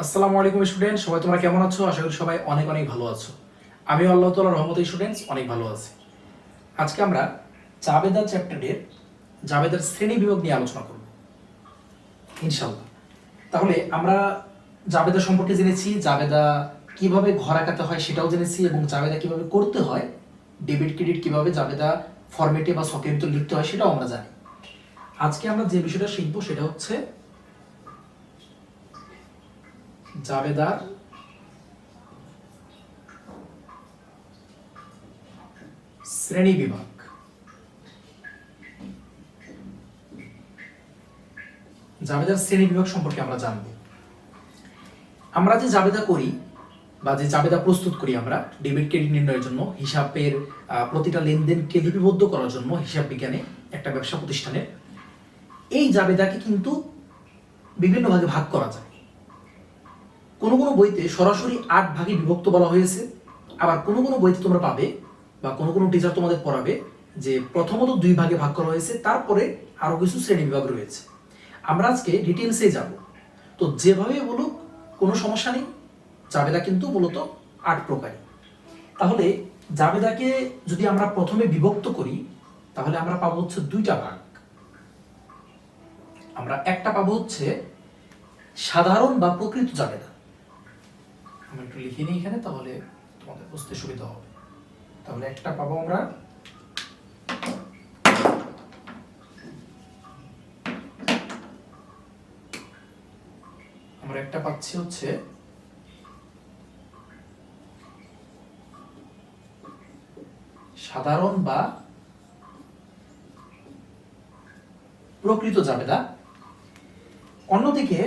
আসসালামু আলাইকুম স্টুডেন্ট, সবাই তোমরা কেমন আছো? আশা করি সবাই অনেক অনেক ভালো আছো। আমি আল্লাহ তাআলার রহমতে স্টুডেন্টস অনেক ভালো আছি। আজকে আমরা জাবেদা চ্যাপ্টারের জাবেদার শ্রেণী বিভাগ নিয়ে আলোচনা করব ইনশাআল্লাহ। তাহলে আমরা জাবেদা সম্পর্কে জেনেছি, জাবেদা কিভাবে ঘর আঁকাতে হয় সেটাও জেনেছি, এবং জাবেদা কিভাবে করতে হয়, ডেবিট ক্রেডিট কিভাবে জাবেদা ফরম্যাটে বা ছকের ভিতর লিখতে হয় সেটাও আমরা জানি। আজকে আমরা যে বিষয়টা শিখব সেটা হচ্ছে জাবেদার শ্রেণী বিভাগ। জাবেদার শ্রেণী বিভাগ সম্পর্কে আমরা জানব। আমরা যে জাবেদা করি বা যে জাবেদা প্রস্তুত করি আমরা ডেবিট ক্রেডিট নির্ণয়ের জন্য, হিসাবের প্রতিটা লেনদেনকে লিপিবদ্ধ করার জন্য হিসাব বিজ্ঞানে একটা ব্যবসা প্রতিষ্ঠানের, এই জাবেদাকে কিন্তু বিভিন্ন ভাগে ভাগ করা যায়। কোনো কোনো বইতে সরাসরি 8 ভাগে বিভক্ত বলা হয়েছে, আবার কোনো কোনো বইতে তোমরা পাবে বা কোনো কোনো টিচার তোমাদের পড়াবে যে প্রথমত 2 ভাগে ভাগ করা হয়েছে, তারপরে আরো কিছু শ্রেণী বিভাগ রয়েছে। আমরা আজকে ডিটেলসে যাব। তো যেভাবে বলুক কোনো সমস্যা নেই, জাবেদা কিন্তু মূলত 8 প্রকারই। তাহলে জাবেদাকে যদি আমরা প্রথমে বিভক্ত করি তাহলে আমরা পাবো হচ্ছে 2টা ভাগ। আমরা একটা পাবো হচ্ছে সাধারণ বা প্রকৃত জাবেদা। আমি একটু লিখে নিই এখানে, তাহলে তোমাদের বুঝতে সুবিধা হবে। তাহলে একটা পাবো আমরা একটা পাচ্ছি হচ্ছে সাধারণ বা প্রকৃত জাবেদা। অন্যদিকে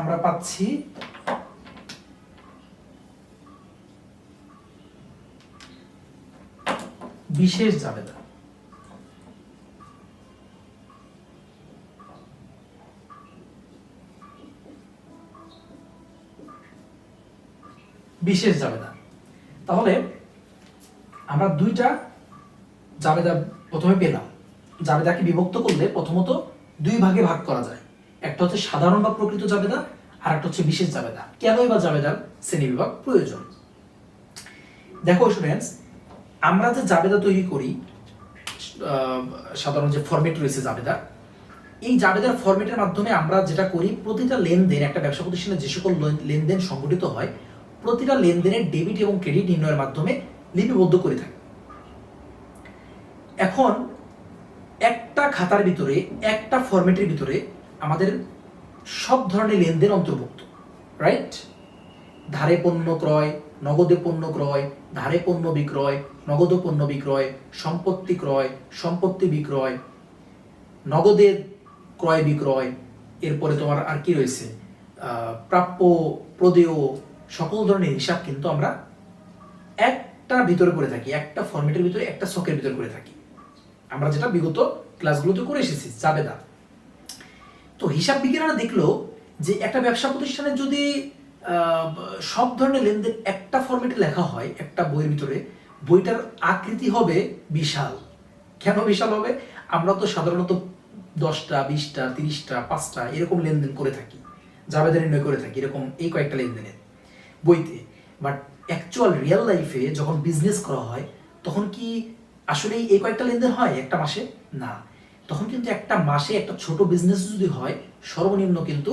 আমরা পাচ্ছি বিশেষ জাবেদা। বিশেষ জাবেদা, তাহলে আমরা 2টা জাবেদা প্রথমে পেলাম। জাবেদাকে বিভক্ত করলে প্রথমত 2 ভাগে ভাগ করা যায়, একটা হচ্ছে সাধারণ বা প্রকৃত জাবেদা, আর একটা হচ্ছে বিশেষ জাবেদা। কেনই বা জাবেদার শ্রেণীবিভাগ প্রয়োজন? দেখো স্টুডেন্টস, আমরা যে জাবেদা তৈরি করি, সাধারণ যে ফরম্যাট রয়েছে জাবেদার, এই জাবেদার ফরম্যাটের মাধ্যমে আমরা যেটা করি, প্রতিটা লেনদেন, একটা ব্যবসা প্রতিষ্ঠানে যে সকল লেনদেন সংঘটিত হয়, প্রতিটা লেনদেনের ডেবিট এবং ক্রেডিট নির্ণয়ের মাধ্যমে লিপিবদ্ধ করে থাকি। এখন একটা খাতার ভিতরে, একটা ফরম্যাটের ভিতরে আমাদের সব ধরনের লেনদেন অন্তর্ভুক্ত, রাইট? ধারে পণ্য ক্রয়, নগদে পণ্য ক্রয়, ধারে পণ্য বিক্রয়, নগদ পণ্য বিক্রয়, সম্পত্তি ক্রয়, সম্পত্তি বিক্রয়, নগদের ক্রয় বিক্রয়, এরপরে তোমার আর কি রয়েছে, প্রাপ্য প্রদেয়, সকল ধরনের হিসাব কিন্তু আমরা একটা ভিতরে করে থাকি, একটা ফরম্যাটের ভিতরে, একটা ছকের ভিতরে করে থাকি। আমরা যেটা বিগত ক্লাসগুলোতে করে এসেছি জাবেদা। তো হিসাব বিজ্ঞানীরা দেখলো যে একটা ব্যবসা প্রতিষ্ঠানে যদি সব ধরনের লেনদেন একটা ফরম্যাটে লেখা হয় একটা বইয়ের ভিতরে, বইটার আকৃতি হবে বিশাল। কেন বিশাল হবে? আমরা তো সাধারণত 10টা, 20টা, 30টা, 5টা এরকম লেনদেন করে থাকি, জাবেদা নির্ণয় করে থাকি এরকম এই কয়েকটা লেনদেনের বইতে। বাট অ্যাকচুয়াল রিয়েল লাইফে যখন বিজনেস করা হয়, তখন কি আসলে এই কয়েকটা লেনদেন হয় একটা মাসে? না। তখন কিন্তু একটা মাসে একটা ছোট বিজনেস যদি হয়, সর্বনিম্ন কিন্তু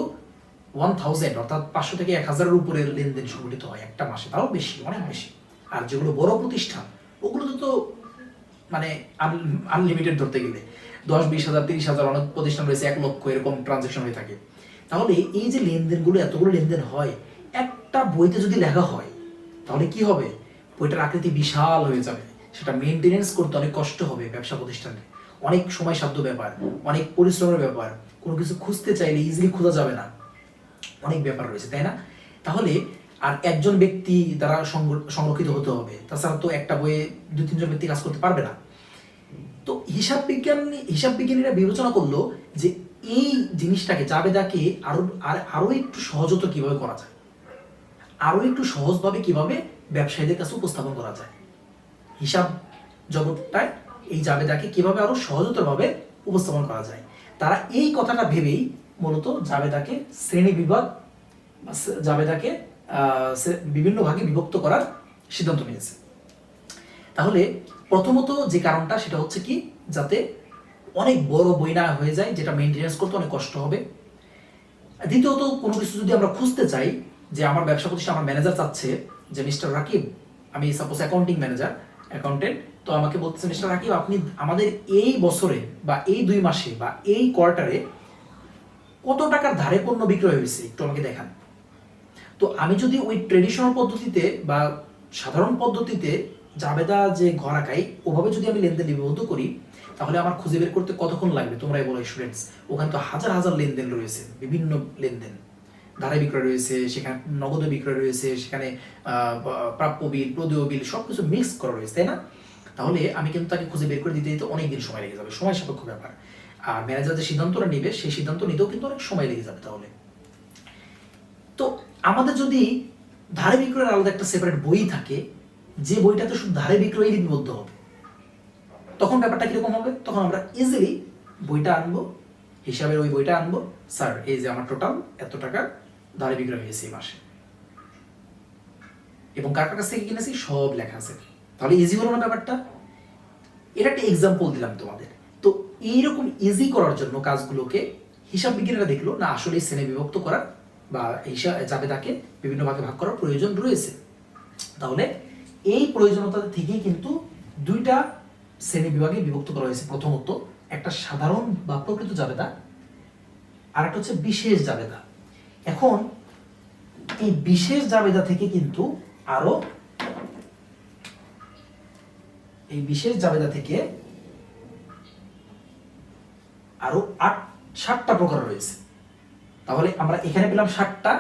1000 অর্থাৎ 500 থেকে 1000-এর উপরে লেনদেন সংঘটিত হয় একটা মাসে, তাও বেশি, অনেক বেশি। আর যেগুলো বড় প্রতিষ্ঠান, ওগুলোতে তো মানে আনলিমিটেড ধরতে গেলে 10-20 হাজার, 30 হাজার, অনেক প্রতিষ্ঠান রয়েছে 1 লক্ষ এরকম ট্রানজাকশন হয়ে থাকে। তাহলে এই যে লেনদেনগুলো, এতগুলো লেনদেন হয় একটা বইতে যদি লেখা হয়, তাহলে কি হবে? বইটার আকৃতি বিশাল হয়ে যাবে, সেটা মেনটেনেন্স করতে অনেক কষ্ট হবে ব্যবসা প্রতিষ্ঠানে, অনেক সময় সাধ্য ব্যাপার, অনেক পরিশ্রমের ব্যাপার, কোনো কিছু খুঁজতে চাইলে ইজিলি খোঁজা যাবে না, অনেক ব্যাপার রয়েছে, তাই না? তাহলে আর একজন ব্যক্তি দ্বারা সংরক্ষিত হতে হবে, তাছাড়া তো একটা বইয়ে 2-3 জন ব্যক্তি কাজ করতে পারবে না। তো হিসাব বিজ্ঞানীরা বিবেচনা করলো যে এই জিনিসটাকে, জাবেদাকে আরো একটু সহজত কিভাবে করা যায়, আরো একটু সহজভাবে কিভাবে ব্যবসায়ীদের কাছে উপস্থাপন করা যায়, হিসাব জগৎটায় এই জাবেদাকে কিভাবে আরো সহজতরভাবে উপস্থাপন করা যায়। তারা এই কথাটা ভেবেই মূলত জাবেদাকে শ্রেণী বিভাগ জাবেদাকে বিভিন্ন ভাগে বিভক্ত করার সিদ্ধান্ত নিয়েছে। তাহলে প্রথমত যে কারণটা সেটা হচ্ছে কি, যাতে অনেক বড় বই না হয়ে যায়, যেটা মেনটেনেন্স করতে অনেক কষ্ট হবে। দ্বিতীয়ত কোনো কিছু যদি আমরা খুঁজতে চাই, যে আমার ব্যবসা প্রতিষ্ঠান, আমার ম্যানেজার চাচ্ছে যে মিস্টার রাকিব, আমি সাপোজ অ্যাকাউন্টিং ম্যানেজার, অ্যাকাউন্টেন্ট, তো আমাকে বলতেছে মিস্টার রাকিব আপনি আমাদের এই বছরে বা এই 2 মাসে বা এই কোয়ার্টারে কত টাকার ধারে পণ্য বিক্রয় হয়েছে একটু আমাকে দেখান। তো আমি যদি ওই ট্রেডিশনাল পদ্ধতিতে বা সাধারণ পদ্ধতিতে জাবেদা যে ঘর আঁকাই ওভাবে যদি আমি লেনদেন লিপিবদ্ধ করি, তাহলে আমার খুঁজে বের করতে কতক্ষণ লাগবে তোমরাই বলো স্টুডেন্টস। ওখানে তো হাজার হাজার লেনদেন রয়েছে, বিভিন্ন লেনদেন, ধারে বিক্রয় রয়েছে, সেখানে নগদে বিক্রয় রয়েছে, সেখানে প্রাপ্য বিল, প্রদেয় বিল সবকিছু মিক্স করা রয়েছে, তাই না? তাহলে আমি কিন্তু তাকে খুঁজে বের করে দিতে দিতে অনেক দিন সময় লেগে যাবে, সময় সাপেক্ষ ব্যাপার। আর ম্যানেজার যে সিদ্ধান্তটা নেবে সেই সিদ্ধান্ত নিতেও কিন্তু অনেক সময় লেগে যাবে। তাহলে তো আমাদের যদি ধারে বিক্রয়ের আলাদা একটা সেপারেট বই থাকে, যে বইটাতে শুধু ধারে বিক্রয় লিপিবদ্ধ হবে, তখন ব্যাপারটা কিরকম হবে? তখন আমরা ইজিলি বইটা আনবো, হিসাবের ওই বইটা আনবো, স্যার এই যে আমার টোটাল এত টাকার ধারে বিক্রয় হয়েছে এই মাসে, এবং কার কাছ থেকে কিনেছি সব লেখা আছে। তাহলে ইজি হলো না ব্যাপারটা? এটা একটা এক্সাম্পল দিলাম তোমাদের। তো এইরকম ইজি করার জন্য কাজগুলোকে হিসাব বিজ্ঞানীরা দেখলো না আসলে শ্রেণী বিভক্ত করার বা হিসাব জাবেদাকে বিভিন্ন ভাগে ভাগ করার প্রয়োজন রয়েছে। তাহলে এই প্রয়োজনীয়তা থেকেই কিন্তু 2টা শ্রেণী বিভাগে বিভক্ত করা হয়েছে। প্রথমত একটা সাধারণ বা প্রকৃত জাবেদা, আর একটা হচ্ছে বিশেষ জাবেদা। এখন এই বিশেষ জাবেদা থেকে কিন্তু আরো এই বিশেষ জাবেদা থেকে আরো 7টা প্রকার রয়েছে। তাহলে আমরা এখানে পেলাম 7টা,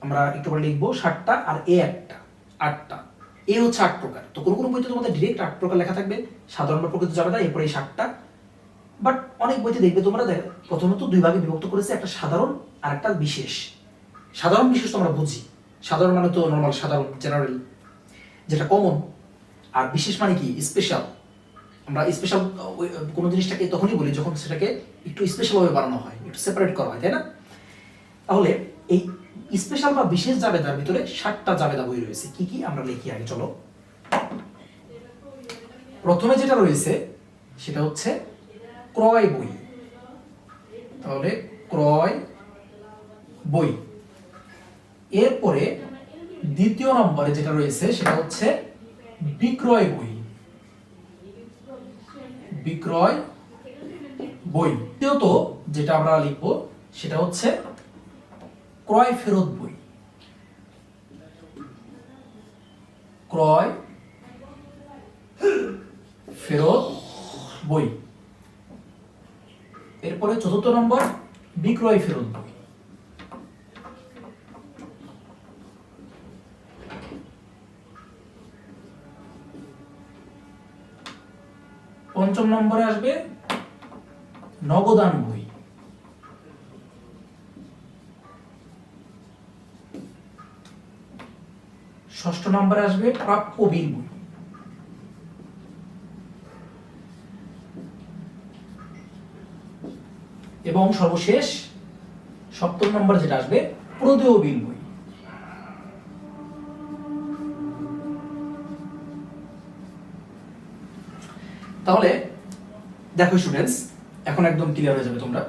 আমরা একটু পরে লিখবো 7টা, আর এ একটা 8টা, এ হচ্ছে 8 প্রকার। তো কোনো কোনো বইতে তোমাদের ডিরেক্ট 8 প্রকার লেখা থাকবে, সাধারণ বা প্রকৃত জাবেদা, এরপরে এই 7টা। বাট অনেক বইতে দেখবে তোমরা প্রথমত 2 ভাগে বিভক্ত করেছে, একটা সাধারণ আর একটা বিশেষ। সাধারণ বিশেষ তো আমরা বুঝি, সাধারণ মানে তো নর্মাল, সাধারণ জেনারেল যেটা কমন, আর বিশেষ মানে কি স্পেশাল। আমরা স্পেশাল কোনো জিনিসটাকে তখনই বলি যখন সেটাকে একটু স্পেশালভাবে বানানো হয়, একটু সেপারেট করা হয়, তাই না? তাহলে এই স্পেশাল বা বিশেষ জাবেদার ভিতরে 7টা জাবেদা বই রয়েছে। কি কি আমরা লিখি আগে, চলো। প্রথমে যেটা রয়েছে সেটা হচ্ছে ক্রয় বই। তাহলে ক্রয় বই। এরপরে দ্বিতীয় নম্বরে যেটা রয়েছে সেটা হচ্ছে বিক্রয় বই। বিক্রয় বই। তৃতীয়ত যেটা আমরা লিখবো সেটা হচ্ছে ক্রয় ফেরত বই। ক্রয় ফেরত বই। এরপরে চতুর্থ নম্বর বিক্রয় ফেরত বই। পঞ্চম নম্বরে আসবে নগদান বই। ষষ্ঠ নম্বরে আসবে প্রাপ্য বিল বই। এবং সর্বশেষ 7ম নম্বরে যেটা আসবে প্রদেয় বিল বই। তাহলে দেখো স্টুডেন্টস, এখন একদম ক্লিয়ার হয়ে যাবে তোমরা।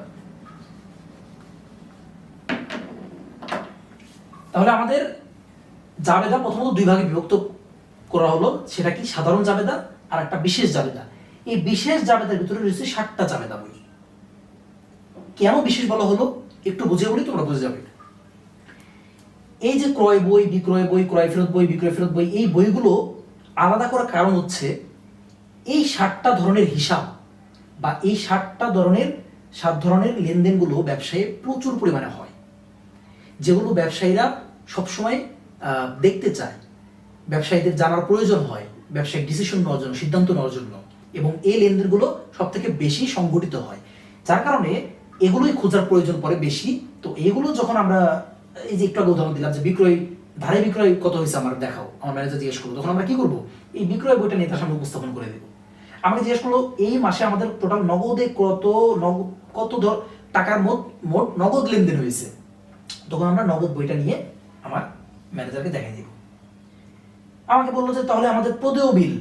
তাহলে আমাদের জাবেদা প্রথমত 2 ভাগে বিভক্ত করা হলো, সেটা কি সাধারণ জাবেদা আর একটা বিশেষ জাবেদা। এই বিশেষ জাবেদার ভিতরে রয়েছে 7টা জাবেদা বই। কেন বিশেষ বলা হলো একটু বুঝিয়ে বলি, তোমরা বুঝে যাবে। এই যে ক্রয় বই, বিক্রয় বই, ক্রয় ফেরত বই, বিক্রয় ফেরত বই, এই বইগুলো আলাদা করার কারণ হচ্ছে এই 7টা ধরনের হিসাব বা এই 7টা ধরনের 7 ধরনের লেনদেনগুলো ব্যবসায়ে প্রচুর পরিমাণে হয়, যেগুলো ব্যবসায়ীরা সবসময় দেখতে চায়, ব্যবসায়ীদের জানার প্রয়োজন হয় ব্যবসায়িক ডিসিশন নেওয়ার জন্য, সিদ্ধান্ত নেওয়ার জন্য, এবং এই লেনদেনগুলো সব থেকে বেশি সংগঠিত হয়, যার কারণে এগুলোই খোঁজার প্রয়োজন পড়ে বেশি। তো এগুলো যখন আমরা এই যে একটু আগে উদাহরণ দিলাম যে বিক্রয় ধারে বিক্রয় কত হয়েছে আমার দেখাও, আমার ম্যানেজার জিজ্ঞেস করবো, তখন আমরা কি করবো, এই বিক্রয় বইটা নিয়ে তার সামনে উপস্থাপন করে দেবো। আমাকে জিজ্ঞেস করলো এই মাসে আমাদের টোটাল নগদে কত টাকার মোট নগদ লেনদেন হয়েছে, তখন আমরা নগদ বইটা নিয়ে আমার ম্যানেজারকে দেখাই দিব। আমাকে বললো যে তাহলে আমাদের প্রদেয় বিল,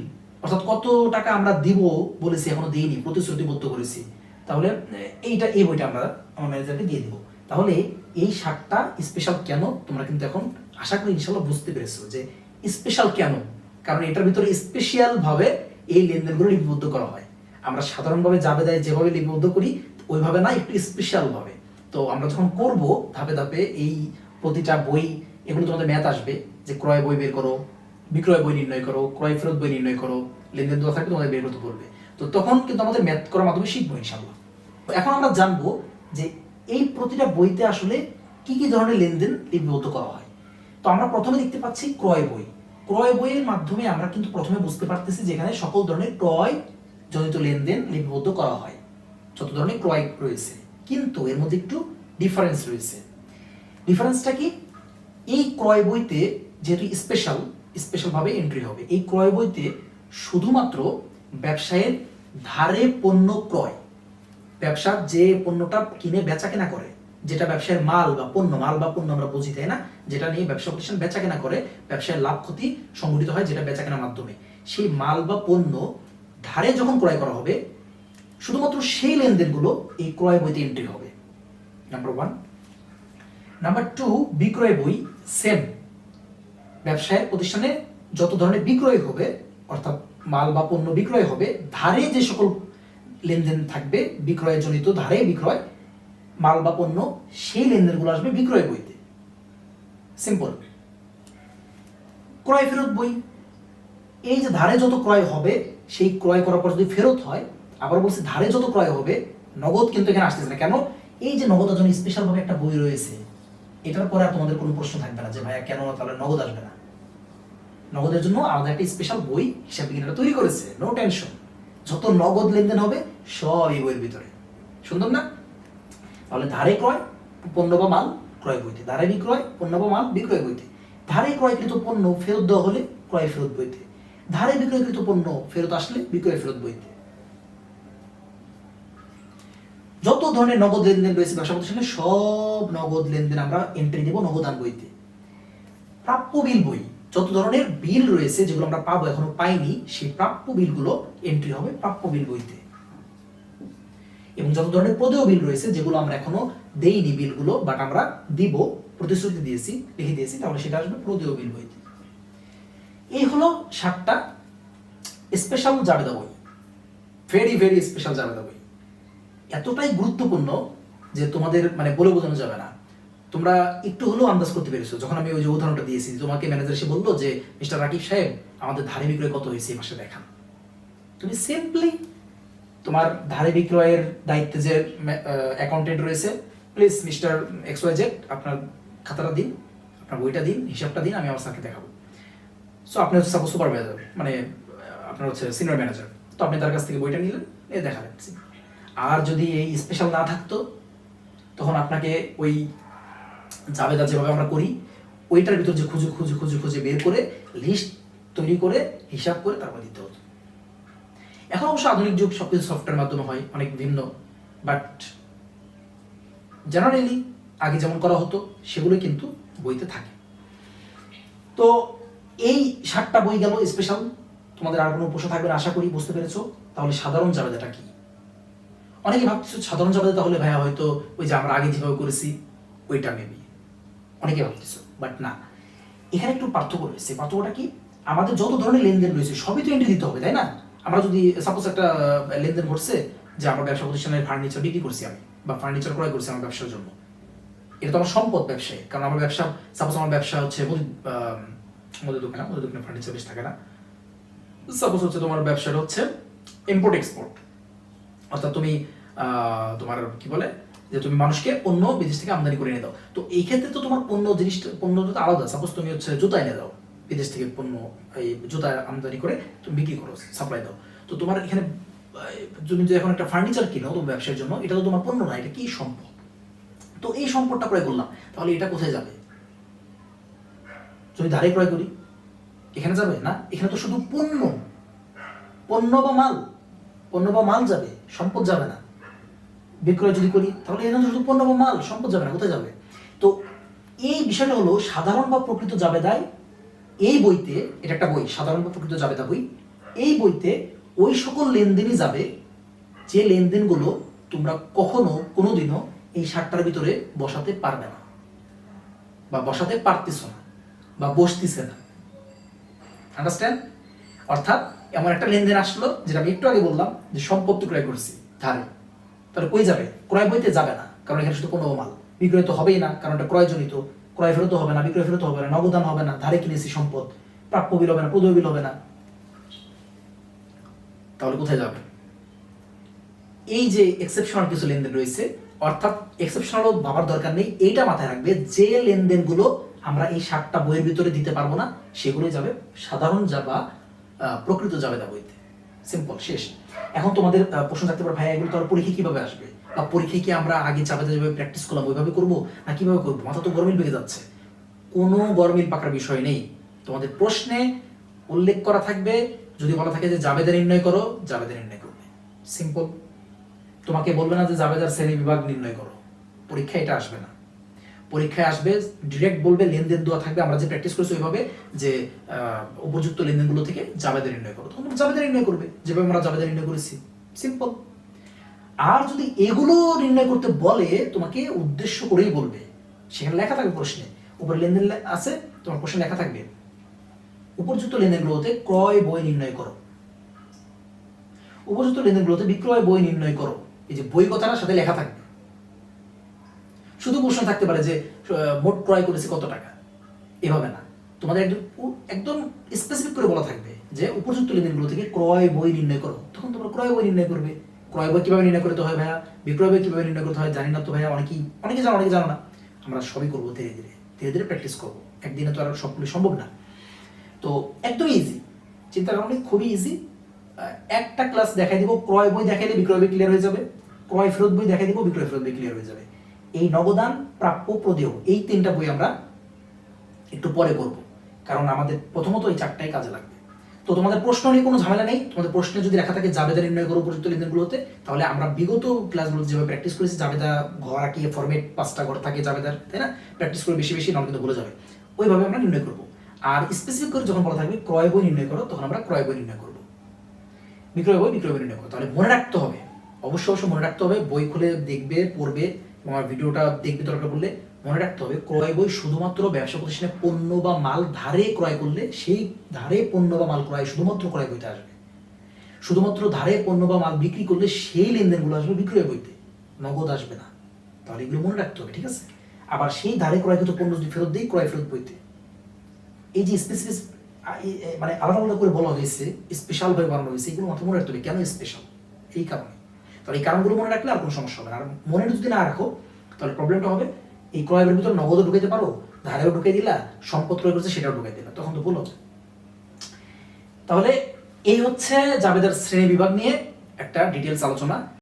অর্থাৎ কত টাকা আমরা দিব বলেছি এখনো দিইনি, প্রতিশ্রুতিবদ্ধ করেছি, তাহলে এই বইটা আমরা আমার ম্যানেজারকে দিয়ে দিব। তাহলে এই 60টা স্পেশাল কেন তোমরা কিন্তু এখন আশা করি ইনশাল্লাহ বুঝতে পেরেছো যে স্পেশাল কেন, কারণ এটার ভিতরে স্পেশাল ভাবে এই লেনদেনগুলো লিপিবদ্ধ করা হয়। আমরা সাধারণভাবে জাবেদায় যেভাবে লিপিবদ্ধ করি ওইভাবে না, একটু স্পেশাল ভাবে। তো আমরা যখন করব ধাপে ধাপে এই প্রতিটা বই, এগুলো তোমাদের ম্যাথ আসবে যে ক্রয় বই বের করো, বিক্রয় বই নির্ণয় করো, ক্রয় ফেরত বই নির্ণয় করো, লেনদেন দেওয়া থাকবে তোমাদের বের করতে বলবে। তো তখন কিন্তু আমাদের ম্যাথ করার মাধ্যমে শিখবো ইনশাল্লাহ। এখন আমরা জানবো যে এই প্রতিটা বইতে আসলে কি কি ধরনের লেনদেন লিপিবদ্ধ করা হয়। তো আমরা প্রথমে দেখতে পাচ্ছি ক্রয় বই। ক্রয় বইয়ের মাধ্যমে আমরা কিন্তু প্রথমে বুঝতে পারতেছি যেখানে সকল ধরনের ক্রয় জনিত লেনদেন লিপিবদ্ধ করা হয়, যত ধরনের ক্রয় রয়েছে। কিন্তু এর মধ্যে একটু ডিফারেন্স রয়েছে। ডিফারেন্সটা কি? এই ক্রয় বইতে যেহেতু স্পেশাল ভাবে এন্ট্রি হবে, এই ক্রয় বইতে শুধুমাত্র ব্যবসায়ের ধারে পণ্য ক্রয়, ব্যবসার যে পণ্যটা কিনে বেচা কেনা করে, যেটা ব্যবসায়ের মাল বা পণ্য আমরা বুঝি, তাই না? যেটা নিয়ে ব্যবসা প্রতিষ্ঠান বেচা কেনা করে, ব্যবসায়ের লাভ ক্ষতি সংঘটিত হয় যেটা বেচা কেনার মাধ্যমে, সেই মাল বা পণ্য ধারে যখন ক্রয় করা হবে শুধুমাত্র সেই লেনদেনগুলো এই ক্রয় বইতে এন্ট্রি হবে, নাম্বার 1। নাম্বার 2, বিক্রয় বই সেম। ব্যবসায়ের প্রতিষ্ঠানে যত ধরনের বিক্রয় হবে, অর্থাৎ মাল বা পণ্য বিক্রয় হবে, ধারে যে সকল লেনদেন থাকবে বিক্রয় জনিত, ধারে বিক্রয় মাল বা পণ্য, সেই লেনদেনগুলো আসবে বিক্রয় বইতে। সিম্পল। ক্রয় ফেরত বই, এই যে ধারে যত ক্রয় হবে সেই ক্রয় করার পর যদি ফেরত হয়, আবার বলছি ধারে যত ক্রয় হবে, নগদ কিন্তু এখানে আসতেছে না। কেন? এই যে নগদের জন্য স্পেশাল ভাবে একটা বই রয়েছে, এটার পরে আর তোমাদের কোনো প্রশ্ন থাকবে না যে ভাইয়া কেন তাহলে নগদ আসবে না। নগদের জন্য আলাদা একটা স্পেশাল বই হিসাব বিজ্ঞানীরা তৈরি করেছে, নো টেনশন। যত নগদ লেনদেন হবে সব এই বইয়ের ভিতরে। সুন্দর না? তাহলে ধারে ক্রয় পণ্য বা মাল ক্রয় বইতে, ধারে বিক্রয় পণ্য বা মাল বিক্রয় বইতে, ধারে ক্রয়কৃত পণ্য ফেরত দেওয়া হলে ক্রয় ফেরত বইতে, ধারে বিক্রয়কৃত পণ্য ফেরত আসলে বিক্রয় ফেরত বইতে। যত ধরনের নগদ লেনদেন রয়েছে ব্যবসা প্রতিষ্ঠানে সব নগদ লেনদেন আমরা এন্ট্রি দেব নগদান বইতে। প্রাপ্য বিল বই, যত ধরনের বিল রয়েছে যেগুলো আমরা পাবো এখনো পাইনি, সেই প্রাপ্য বিলগুলো এন্ট্রি হবে প্রাপ্য বিল বইতে। এবং যত ধরনের প্রদেয় বিল রয়েছে যেগুলো আমরা এখনো দেইনি বিলগুলো, বাট আমরা দিব, প্রতিশ্রুতি দিয়েছি, লিখে দিয়েছি, তাহলে সেটা আসবে প্রদেয় বিল বইতে। এই হলো 7টা স্পেশাল জাবেদা বই, ভেরি স্পেশাল জাবেদা বই। এতটাই গুরুত্বপূর্ণ যে তোমাদের মানে বলে বোঝানো যাবে না। তোমরা একটু হলেও আন্দাজ করতে পেরেছো যখন আমি ওই যে উদাহরণটা দিয়েছি, তোমাকে ম্যানেজার এসে বললো যে মিস্টার রাকিব সাহেব আমাদের ধারে বিক্রয় কত হয়েছে এই মাসে দেখান। তুমি সিম্পলি তোমার ধারে বিক্রয়ের দায়িত্বে যে অ্যাকাউন্টেন্ট রয়েছে, প্লিজ মিস্টার XYZ আপনার খাতাটা দিন, আপনার বইটা দিন, হিসাবটা দিন, আমি আমার স্যারকে দেখাবো। সো আপনি হচ্ছে সাপোজ সুপারভাইজার, মানে আপনার হচ্ছে সিনিয়র ম্যানেজার, তো আপনি তার কাছ থেকে বইটা নিলেন, এ দেখালেন। আর যদি এই স্পেশাল না থাকতো তখন আপনাকে ওই জাবেদা যেভাবে আমরা করি ওইটার ভিতর যে খুঁজে বের করে লিস্ট তৈরি করে হিসাব করে তারপর দিতে হতো। এখন অবশ্য আধুনিক যুগ, সবকিছু সফটওয়্যারের মাধ্যমে হয়, অনেক ভিন্ন, বাট জেনারেলি আগে যেমন করা হতো সেগুলো কিন্তু বইতে থাকে। তো এই 7টা বই গেল স্পেশাল। তোমাদের আর কোনো প্রশ্ন থাকবে না আশা করি, বুঝতে পেরেছো। তাহলে সাধারণ জাবেদাটা কি? অনেকে ভাবতেছো সাধারণ জাবেদা তাহলে ভাইয়া হয়তো ওই যে আমরা আগে যেভাবে করেছি ওইটা মেবি, অনেকে ভাবতেছো, বাট না, এখানে একটু পার্থক্য রয়েছে। পার্থক্যটা কি? আমাদের যত ধরনের লেনদেন রয়েছে সবই তো এন্ট্রি দিতে হবে, তাই না? আমরা যদি সাপোজ একটা লেনদেন ঘটছে যে আমরা ব্যবসা প্রতিষ্ঠানের ফার্নিচার বিক্রি করছি আমি, বা ফার্নিচার ক্রয় করছি আমার ব্যবসার জন্য, এটা তো আমার সম্পদ ব্যবসায়, কারণ আমার ব্যবসা, সাপোজ আমার ব্যবসা হচ্ছে মুদি দোকানে ফার্নিচার বেশ থাকে না, সাপোজ হচ্ছে তোমার ব্যবসাটা হচ্ছে ইম্পোর্ট এক্সপোর্ট, অর্থাৎ তুমি তোমার কি বলে যে তুমি মানুষকে পণ্য বিদেশ থেকে আমদানি করে এনে দাও। তো এই ক্ষেত্রে তো তোমার পণ্যটা তো আলাদা। সাপোজ তুমি হচ্ছে জুতা এনে দাও বিদেশ থেকে, পণ্য এই জুতা আমদানি করে তুমি বিক্রি করো, সাপ্লাই দাও। তো তোমার এখানে তুমি যে এখন একটা ফার্নিচার কিনো তোমার ব্যবসার জন্য, এটা তো তোমার পণ্য না, এটা কি সম্পদ। তো এই সম্পদটা ক্রয় করলাম, তাহলে এটা কোথায় যাবে? যদি ধারে ক্রয় করি এখানে যাবে না, এখানে তো শুধু পণ্য বা মাল যাবে, সম্পদ যাবে না। বিক্রয় যদি করি তাহলে এখানে শুধু পণ্য বা মাল, সম্পদ যাবে না, কোথায় যাবে? তো এই বিষয়টা হলো সাধারণ বা প্রকৃত জাবেদায়, এই বইতে, এটা একটা বই সাধারণ বা প্রকৃত জাবেদা বই, এই বইতে ওই সকল লেনদেনই যাবে যে লেনদেনগুলো তোমরা কখনো কোনোদিনও এই 60টার ভিতরে বসাতে পারবে না, বা বসাতে পারতেছ না, বা বসতেছে না। আন্ডারস্ট্যান্ড? অর্থাৎ এমন একটা লেনদেন আসলো, যেটা আমি একটু আগে বললাম, যে সম্পত্তি ক্রয় করছি ধারে, তাহলে কই যাবে? ক্রয় বইতে যাবে না, কারণ এখানে শুধু কোনো মাল বিক্রয় তো হবেই না, কারণ এটা ক্রয়জনিত। ক্রয় ফেরত হবে না, বিক্রয় ফেরত হবে না, নগদান হবে না, ধারে কিনেছি সম্পদ, প্রাপ্য বিল হবে না, প্রদেয় বিল হবে না। তাহলে কোথায় যাবে? এই যে এক্সেপশনাল কিছু লেনদেন রয়েছে, অর্থাৎ এক্সেপশনাল ভাবার দরকার নেই, এইটা মাথায় রাখবে, যে লেনদেনগুলো আমরা এই 60টা বইয়ের ভিতরে দিতে পারবো না, সেগুলোই যাবে সাধারণ বা প্রকৃত জাবেদা বইতে। সিম্পল, শেষ। এখন তোমাদের প্রশ্ন থাকতে পারে, ভাই এগুলো তো আর পরীক্ষা কিভাবে আসবে, বা পরীক্ষায় কি আমরা আগে জাবেদা যেভাবে প্র্যাকটিস করলাম ওইভাবে করবো, না কিভাবে করবো? মাথা তো গরমিল পেকে যাচ্ছে। কোনো গরমিল পাকার বিষয় নেই। তোমাদের প্রশ্নে উল্লেখ করা থাকবে, যদি বলা থাকে যে জাবেদা নির্ণয় করো, জাবেদা নির্ণয় করবে। সিম্পল। তোমাকে বলবে না যে জাবেদার শ্রেণী বিভাগ নির্ণয় করো, পরীক্ষায় এটা আসবে না। পরীক্ষায় আসবে ডিরেক্ট বলবে, লেনদেন দেওয়া থাকবে, আমরা যে প্র্যাকটিস করছি ওইভাবে, যে উপযুক্ত লেনদেনগুলো থেকে জাবেদা নির্ণয় করো, তখন জাবেদা নির্ণয় করবে যেভাবে আমরা জাবেদা নির্ণয় করেছি। সিম্পল। আর যদি এগুলো নির্ণয় করতে বলে, তোমাকে উদ্দেশ্য করেই বলবে, সেখানে লেখা থাকবে প্রশ্নে, উপরে লেনদেন আছে, তোমার প্রশ্নে লেখা থাকবে উপযুক্ত লেনদেনগুলোতে ক্রয় বই নির্ণয় করো, উপযুক্ত লেনদেনগুলোতে বিক্রয় বই নির্ণয় করো। এই যে বই কথাটার সাথে লেখা থাকবে। শুধু প্রশ্ন থাকতে পারে যে মোট ক্রয় করেছে কত টাকা, এভাবে না, তোমাদের একদম স্পেসিফিক করে বলা থাকবে যে উপযুক্ত লেনদেনগুলো থেকে ক্রয় বই নির্ণয় করো, তখন তোমরা ক্রয় বই নির্ণয় করবে। ক্রয় বই কিভাবে নির্ণয় করতে হয় ভাইয়া, বিক্রয় বই কিভাবে নির্ণয় করতে হয় জানি না তো ভাইয়া, অনেকে জানো, অনেকে জানো না। আমরা সবই করবো ধীরে ধীরে, ধীরে ধীরে প্র্যাকটিস করবো, একদিনে তো আর সবগুলো সম্ভব না। তো একদম ইজি, চিন্তা করো, খুবই ইজি। একটা ক্লাস দেখাই দিব, ক্রয় বই দেখাইলে বিক্রয় বই ক্লিয়ার হয়ে যাবে, ক্রয় ফেরত বই দেখাই দিব, বিক্রয় ফেরত বই ক্লিয়ার হয়ে যাবে। এই নগদান, প্রাপ্য, প্রদেয়, এই 3টা বই আমরা একটু পরে করব, কারণ আমাদের প্রথমত এই 4টাই কাজে লাগবে। তো তোমাদের প্রশ্ন নিয়ে কোনো ঝামেলা নেই। তোমাদের প্রশ্নে যদি লেখা থাকে জাবেদা নির্ণয় করো উপযুক্ত লেনদেনগুলোতে, তাহলে আমরা বিগত ক্লাসগুলোতে যেভাবে প্র্যাকটিস করেছি, জাবেদা ঘর আঁকিয়ে ফরমেট 5টা ঘর থাকে জাবেদার, তাই না? প্র্যাকটিস করে বেশি বেশি, নাহলে কিন্তু ভুলে যাবে। ওইভাবে আমরা নির্ণয় করব। আর স্পেসিফিক করে যখন বলা থাকবে ক্রয় বই নির্ণয় করো, তখন আমরা ক্রয় বই নির্ণয় করব, বিক্রয় বই নির্ণয় করো। তাহলে মনে রাখতে হবে, অবশ্যই মনে রাখতে হবে, বই খুলে দেখবে, পড়বে, তোমার ভিডিওটা দেখবে দরকার পড়লে। মনে রাখতে হবে, ক্রয় বই শুধুমাত্র ব্যবসা প্রতিষ্ঠানে পণ্য বা মাল ধারে ক্রয় করলে, সেই ধারে পণ্য বা মাল ক্রয় শুধুমাত্র ক্রয় বইতে আসবে। শুধুমাত্র ধারে পণ্য বা মাল বিক্রি করলে সেই লেনদেনগুলো আসবে বিক্রয় বইতে, নগদ আসবে না। তাহলে এগুলো মনে রাখতে হবে, ঠিক আছে? আবার সেই ধারে ক্রয়কৃত পণ্য যদি ফেরত দিই, ক্রয় ফেরত বইতে। এই যে স্পেসিফিক মানে আলাদা আলাদা করে বলা হয়েছে, স্পেশাল ভাবে বানানো হয়েছে, এগুলো মাথা মনে রাখতে হবে কেন স্পেশাল, এই কারণে। তাহলে এই কারণগুলো মনে রাখলে আর কোনো সমস্যা হবে না। আর মনে যদি না রাখো, তাহলে প্রবলেমটা হবে, এই ক্রয়ের ভিতরে নগদও ঢুকাইতে পারো, ধারেও ঢুকাই দিলা, সম্পদ ক্রয় করছে সেটাও ঢুকাই দিলা, তখন তো ভুল হবে। তাহলে এই হচ্ছে জাবেদার শ্রেণী বিভাগ নিয়ে একটা ডিটেলস আলোচনা।